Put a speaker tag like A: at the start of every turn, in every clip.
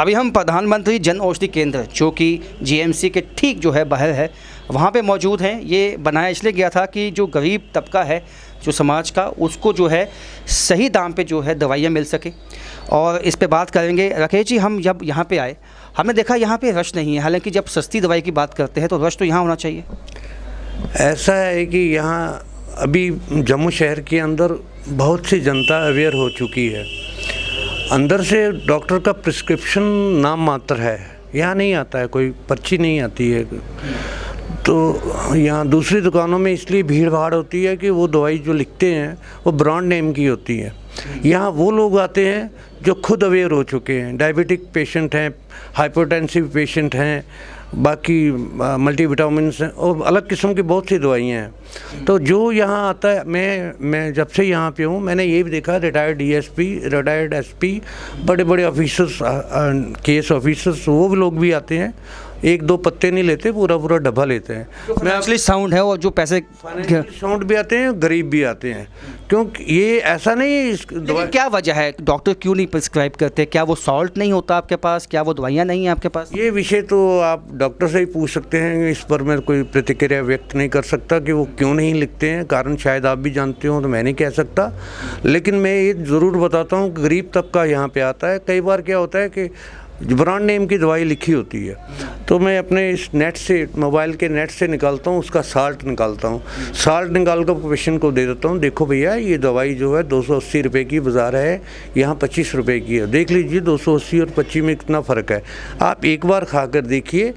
A: अभी हम प्रधानमंत्री जन औषधि केंद्र जो कि जीएमसी के ठीक जो है बाहर है वहाँ पे मौजूद हैं। ये बनाया इसलिए गया था कि जो गरीब तबका है जो समाज का उसको जो है सही दाम पे जो है दवाइयाँ मिल सके। और इस पे बात करेंगे। राकेश जी, हम जब यहाँ पे आए हमने देखा यहाँ पे रश नहीं है, हालांकि जब सस्ती दवाई की बात करते हैं तो रश तो यहाँ होना चाहिए।
B: ऐसा है कि यहाँ अभी जम्मू शहर के अंदर बहुत सी जनता अवेयर हो चुकी है। अंदर से डॉक्टर का प्रिस्क्रिप्शन नाम मात्र है, यहाँ नहीं आता है, कोई पर्ची नहीं आती है। तो यहाँ दूसरी दुकानों में इसलिए भीड़ भाड़ होती है कि वो दवाई जो लिखते हैं वो ब्रांड नेम की होती है। यहाँ वो लोग आते हैं जो खुद अवेयर हो चुके हैं, डायबिटिक पेशेंट हैं, हाइपरटेंसिव पेशेंट हैं, बाकी मल्टीविटामिन्स हैं और अलग किस्म की बहुत सी दवाइयाँ हैं। तो जो यहाँ आता है, मैं जब से यहाँ पे हूँ मैंने ये भी देखा, रिटायर्ड डीएसपी, रिटायर्ड एसपी, बड़े बड़े ऑफिसर्स, केस ऑफिसर्स, वो भी लोग भी आते हैं। एक दो पत्ते नहीं लेते, पूरा पूरा डब्बा लेते हैं।
A: मैं असली साउंड है और जो पैसे
B: साउंड भी आते हैं, गरीब भी आते हैं, क्योंकि ये ऐसा नहीं है। इस दवा
A: क्या वजह है, डॉक्टर क्यों नहीं प्रिस्क्राइब करते? क्या वो सॉल्ट नहीं होता आपके पास? क्या वो दवाइयाँ नहीं हैं आपके पास?
B: ये विषय तो आप डॉक्टर से ही पूछ सकते हैं। इस पर मैं कोई प्रतिक्रिया व्यक्त नहीं कर सकता कि वो क्यों नहीं लिखते हैं। कारण शायद आप भी जानते हो, तो मैं नहीं कह सकता। लेकिन मैं ये ज़रूर बताता हूँ कि गरीब तबका यहाँ पे आता है। कई बार क्या होता है कि ब्रांड नेम की दवाई लिखी होती है, तो मैं अपने इस नेट से, मोबाइल के नेट से निकालता हूँ, उसका साल्ट निकालता हूँ। साल्ट निकाल कर पेशेंट को दे देता हूँ, देखो भैया ये दवाई जो है 280 रुपये की बाज़ार है, यहाँ 25 रुपये की है। देख लीजिए 280 और 25 में कितना फ़र्क है। आप एक बार खा कर देखिए।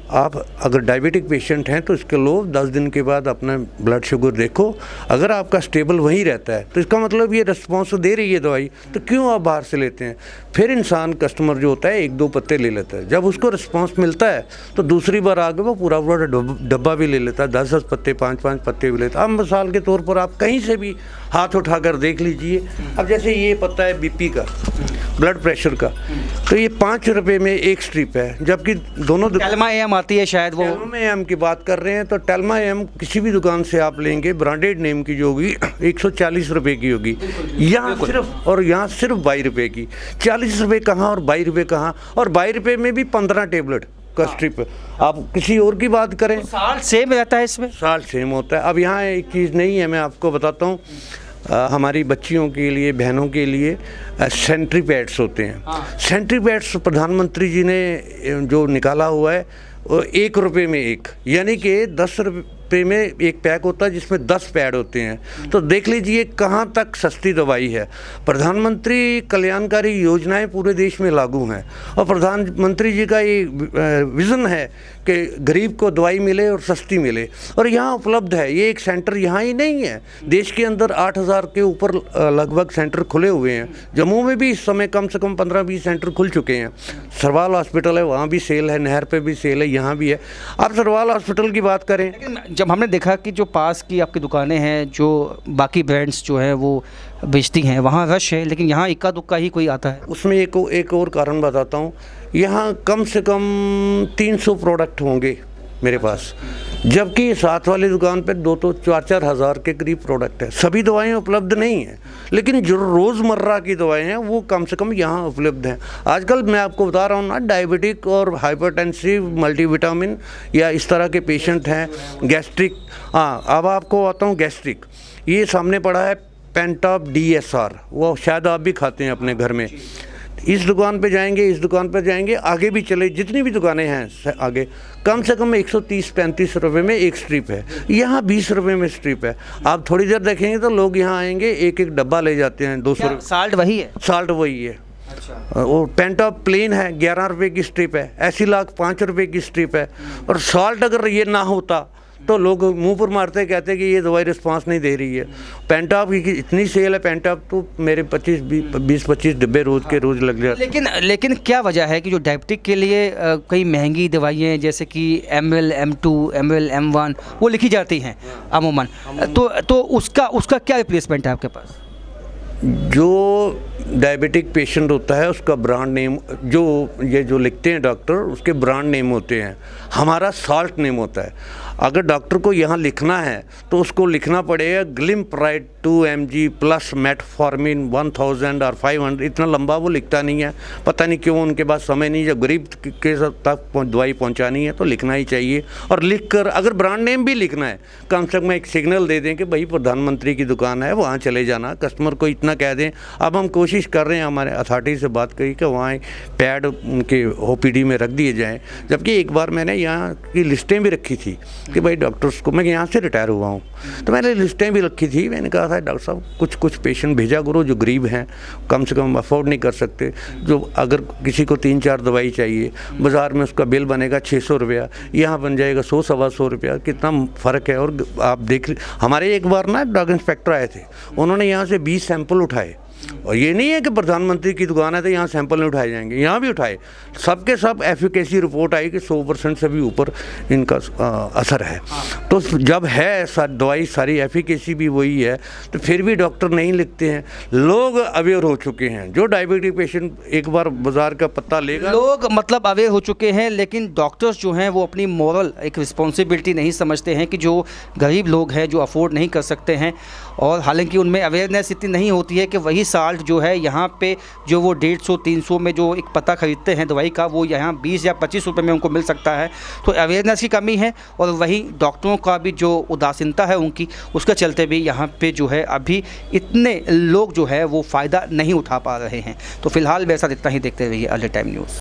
B: आप अगर डायबिटिक पेशेंट हैं तो इसके लो 10 दिन के बाद अपना ब्लड शुगर देखो। अगर आपका स्टेबल वहीं रहता है तो इसका मतलब ये रिस्पॉन्स दे रही है दवाई, तो क्यों आप बाहर से लेते हैं? फिर इंसान, कस्टमर जो होता है, एक दो पत्ते ले लेता है। जब उसको रिस्पॉन्स मिलता है तो दूसरी बार आगे वो पूरा पूरा डब्बा भी ले लेता है, 10-10 पत्ते, 5-5 पत्ते भी लेता है। अब मिसाल के तौर पर आप कहीं से भी हाथ उठाकर देख लीजिए। अब जैसे ये पत्ता है बीपी का, ब्लड प्रेशर का, तो ये 5 रुपये में एक स्ट्रिप है, जबकि दोनों
A: टेल्मा एम आती है शायद। वो
B: टेल्मा एम की बात कर रहे हैं तो टेल्मा एम किसी भी दुकान से आप लेंगे, ब्रांडेड नेम की जो होगी 140 रुपये की होगी। यहाँ सिर्फ, और यहाँ सिर्फ 22 रुपये की। 40 रुपये कहाँ और 22 रुपये कहाँ? और 22 रुपये में भी 15 टेबलेट का स्ट्रिप। आप किसी और की बात करें,
A: साल्ट सेम रहता है इसमें,
B: साल्ट सेम होता है। अब यहाँ एक चीज़ नहीं है, मैं आपको बताता हूँ। हमारी बच्चियों के लिए, बहनों के लिए सेंट्री पैड्स होते हैं। सेंट्री पैड्स प्रधानमंत्री जी ने जो निकाला हुआ है, 1 रुपये में एक, यानी कि 10 रुपये में एक पैक होता है जिसमें 10 पैड होते हैं। तो देख लीजिए कहाँ तक सस्ती दवाई है। प्रधानमंत्री कल्याणकारी योजनाएं पूरे देश में लागू हैं और प्रधानमंत्री जी का ये विज़न है कि गरीब को दवाई मिले और सस्ती मिले, और यहाँ उपलब्ध है। ये एक सेंटर यहाँ ही नहीं है, देश के अंदर 8000 के ऊपर लगभग सेंटर खुले हुए हैं। जम्मू में भी इस समय कम से कम 15-20 सेंटर खुल चुके हैं। सरवाल हॉस्पिटल है, वहाँ भी सेल है, नहर पे भी सेल है, यहाँ भी है। आप सरवाल हॉस्पिटल की बात करें,
A: लेकिन जब हमने देखा कि जो पास की आपकी दुकानें हैं जो बाकी ब्रांड्स जो हैं वो बेचती हैं, वहाँ रश है, लेकिन यहाँ इक्का दुक्का ही कोई आता है।
B: उसमें एक और कारण बताता हूँ। यहाँ कम से कम 300 प्रोडक्ट होंगे मेरे पास, जबकि साथ वाली दुकान पे 2-4 हज़ार के करीब प्रोडक्ट है। सभी दवाएं उपलब्ध नहीं हैं, लेकिन जो रोज़मर्रा की दवाएं हैं वो कम से कम यहाँ उपलब्ध हैं। आजकल मैं आपको बता रहा हूँ ना, डायबिटिक और हाइपरटेंसिव, मल्टीविटामिन या इस तरह के पेशेंट हैं, गैस्ट्रिक। हाँ, अब आपको आता हूँ गैस्ट्रिक। ये सामने पड़ा है पेंटॉप DSR, वो शायद आप भी खाते हैं अपने घर में। इस दुकान पे जाएंगे, इस दुकान पे जाएंगे, आगे भी चले, जितनी भी दुकानें हैं आगे, कम से कम 130-135 रुपये में एक स्ट्रिप है। यहाँ 20 रुपये में स्ट्रिप है। आप थोड़ी देर देखेंगे तो लोग यहाँ आएंगे, एक एक डब्बा ले जाते हैं। 200 रुपये।
A: साल्ट वही है?
B: साल्ट वही है। अच्छा। वो पेंटॉप प्लेन है, 11 रुपये की स्ट्रिप है। एसिलॉक 5 रुपये की स्ट्रिप है। और साल्ट अगर ये ना होता तो लोग मुंह पर मारते, कहते कि ये दवाई रिस्पांस नहीं दे रही है। पेंटॉप की इतनी सेल है, पेंटॉप तो मेरे 20-25 डिब्बे रोज़ के रोज़ लग जाते।
A: लेकिन क्या वजह है कि जो डायबिटिक के लिए कई महंगी दवाइयाँ जैसे कि ML, M2, ML, M1 वो लिखी जाती हैं अमूमन, तो उसका क्या रिप्लेसमेंट है आपके पास?
B: जो डायबिटिक पेशेंट होता है उसका ब्रांड नेम, जो लिखते हैं डॉक्टर, उसके ब्रांड नेम होते हैं। हमारा साल्ट नेम होता है। अगर डॉक्टर को यहाँ लिखना है तो उसको लिखना पड़ेगा ग्लिम्प्राइड 2 mg प्लस मेटफॉर्मिन 1000 और 500, इतना लंबा वो लिखता नहीं है, पता नहीं क्यों उनके पास समय नहीं। जब गरीब के तक दवाई पहुँचानी है तो लिखना ही चाहिए। और लिख कर अगर ब्रांड नेम भी लिखना है, कम से कम एक सिग्नल दे दें कि भाई प्रधानमंत्री की दुकान है, वहाँ चले जाना। कस्टमर को इतना कह दें। अब हम कोशिश कर रहे हैं, हमारे अथॉरिटी से बात करी कि वहाँ पैड उनके OPD में रख दिए जाएँ। जबकि एक बार मैंने यहाँ की लिस्टें भी रखी थी कि भाई डॉक्टर्स को, मैं यहाँ से रिटायर हुआ हूँ तो मैंने लिस्टें भी रखी थी। मैंने कहा था डॉक्टर साहब कुछ पेशेंट भेजा करो जो गरीब हैं, कम से कम अफोर्ड नहीं कर सकते, जो अगर किसी को 3-4 दवाई चाहिए, बाज़ार में उसका बिल बनेगा 600 रुपया, यहाँ बन जाएगा 100-125 रुपया, कितना फ़र्क है। और आप देख, हमारे एक बार ना ड्रग इंस्पेक्टर आए थे, उन्होंने यहाँ से 20 सैंपल उठाए। और ये नहीं है कि प्रधानमंत्री की दुकान है तो यहाँ सैंपल नहीं उठाए जाएंगे, यहाँ भी उठाए। सबके सब एफिकेसी रिपोर्ट आई कि 100% से भी ऊपर इनका असर है। तो जब है दवाई सारी एफिकेसी भी वही है तो फिर भी डॉक्टर नहीं लिखते हैं। लोग अवेयर हो चुके हैं, जो डायबिटिक पेशेंट एक बार बाज़ार का पत्ता लेगा,
A: लोग मतलब अवेयर हो चुके हैं, लेकिन डॉक्टर्स जो हैं वो अपनी मॉरल एक रिस्पॉन्सिबिलिटी नहीं समझते हैं कि जो गरीब लोग हैं जो अफोर्ड नहीं कर सकते हैं, और हालांकि उनमें अवेयरनेस इतनी नहीं होती है कि वही साल्ट जो है यहाँ पे जो वो 150-300 में जो एक पत्ता खरीदते हैं दवाई का, वो यहाँ 20 या 25 रुपये में उनको मिल सकता है। तो अवेयरनेस की कमी है, और वहीं डॉक्टरों का भी जो उदासीनता है उनकी, उसके चलते भी यहाँ पे जो है अभी इतने लोग जो है वो फ़ायदा नहीं उठा पा रहे हैं। तो फिलहाल मेरे साथ इतना ही, देखते रहिए अर्ली टाइम न्यूज़।